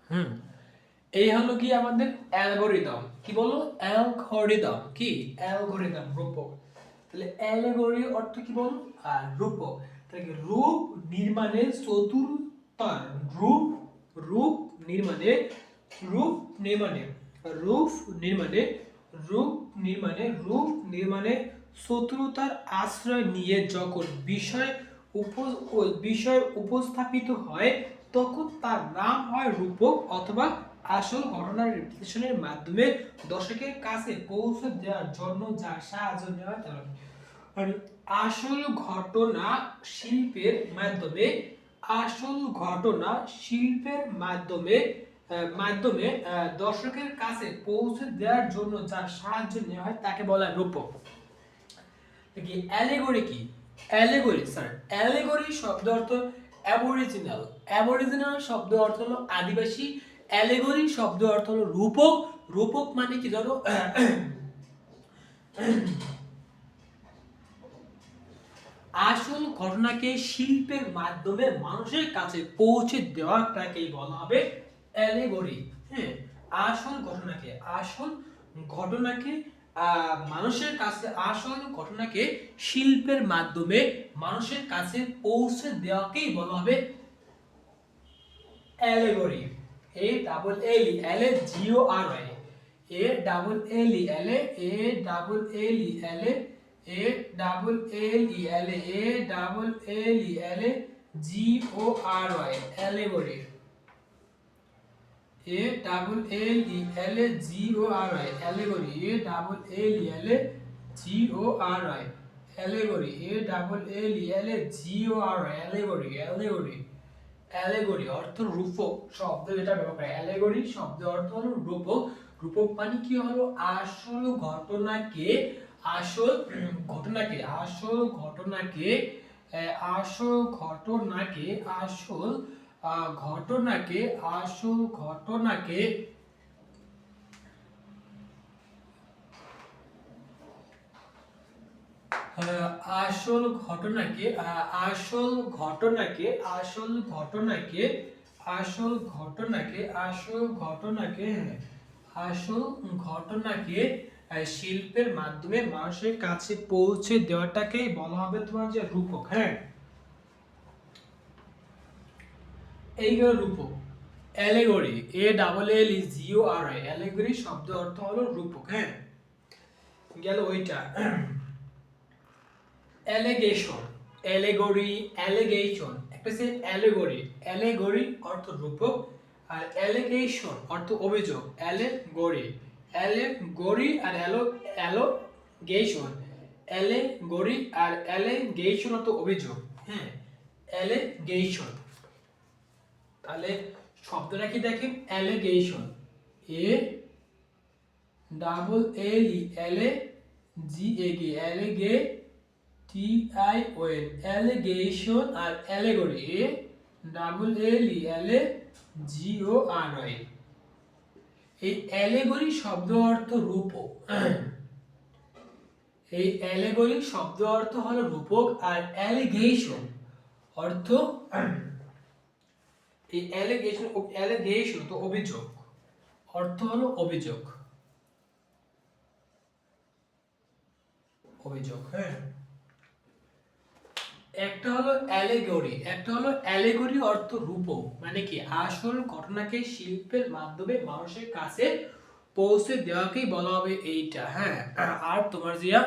হুম এই হলো কি আমাদের অ্যালগরিদম। কি বলো? অ্যালগরিদম। কি? অ্যালগরিদম, রূপক। তাহলে অ্যালেগরি অর্থ কি বলো? রূপক। তাহলে কি? রূপ নির্মাণে চতুরতার, রূপ রূপ নির্মাণে রূপ নির্মাণে রূপ নির্মাণে রূপ রূপ নির্মাণে চতুরতার আশ্রয় নিয়ে যখন বিষয় উপস্থাপিত হয় তখন তার নাম হয় রূপক, অথবা আসল ঘটনার বিশ্লেষণের মাধ্যমে দর্শকের কাছে পৌঁছে দেওয়ার জন্য যা সাহায্য নেওয়া হয় তারা। আর আসল ঘটনা শিল্পের মাধ্যমে আসল ঘটনা শিল্পের মাধ্যমে দর্শকের কাছে পৌঁছে দেওয়ার জন্য যা সাহায্য নেওয়া হয় তাকে বলা হয় রূপক। কি অ্যালেগরি? কি অ্যালেগরি? স্যার, অ্যালেগরি শব্দ অর্থ অ্যাবরিজিনাল। অ্যাবরিজিনাল শব্দ অর্থ হলো আদিবাসী। অ্যালেগরি শব্দ অর্থ হলো রূপক। রূপক মানে কি জানো? আসল ঘটনাকে শিল্পের মাধ্যমে মানুষের কাছে পৌঁছে দেওয়াটাকেই বলা হবে অ্যালেগরি। হ্যাঁ, আসল ঘটনাকে আসল ঘটনাকে শিল্পের মাধ্যমে মানুষের কাছে পৌঁছে দেওয়াকেই বলা হবে allegory. A double L E L A G O R Y, A double L E L A double L E L A double L E L A double L E L G O R Y, allegory. A double L E L G O R Y, allegory. A double L E L G O R Y, allegory. A double L E L G O R Y, allegory. Allegory, allegory অর্থ রূপক শব্দ যেটা ব্যবহার করে। Allegory শব্দ অর্থ হলো রূপক। রূপক মানে কি হলো? আসল ঘটনাকে আসল ঘটনাকে আসল ঘটনাকে আসল ঘটনাকে আসল ঘটনাকে আসল ঘটনাকে আসল ঘটনাকে আসল ঘটনাকে আসল ঘটনাকে আসল ঘটনাকে আসল ঘটনাকে হ্যাঁ, আসল ঘটনাকে শিল্পের মাধ্যমে মানুষের কাছে পৌঁছে দেওয়াটাকেই বলা হবে তোমার যে রূপক। হ্যাঁ, এই গেল রূপক। Allegory, A double L E G O R I, allegory শব্দ অর্থ হলো রূপক। হ্যাঁ, গেল ওইটা। অ্যালিগেশন, অ্যালেগরি, অ্যালিগেশন, একটা হচ্ছে অ্যালেগরি। অ্যালেগরি অর্থ রূপক, আর অ্যালিগেশন অর্থ অভিযোগ। অ্যালেগরি, অ্যালেগরি আর অ্যালোগেশন। অ্যালেগরি আর অ্যালিগেশন অর্থ অভিযোগ। হ্যাঁ, অ্যালিগেশন। তাহলে শব্দটা কি দেখেন? Allegation, A double L E L A G A গে, allege T I O N, allegation আর allegory, A double L E L A G O R Y. এই অ্যালেগরি শব্দ অর্থ রূপক। এই অ্যালেগরি শব্দ অর্থ হলো রূপক, আর অ্যালিগেশন অর্থ এই অ্যালিগেশন তো অভিযোগ, অর্থ হলো অভিযোগ, অভিযোগ। হ্যাঁ, একটা হলো অ্যালেগরি, একটা হলো অ্যালেগরি অর্থ রূপক, মানে কি আসল ঘটনাকে শিল্পের মাধ্যমে মানুষের কাছে পৌঁছে দেওয়াকেই বলা হবে এইটা। হ্যাঁ, আর তোমার জিয়া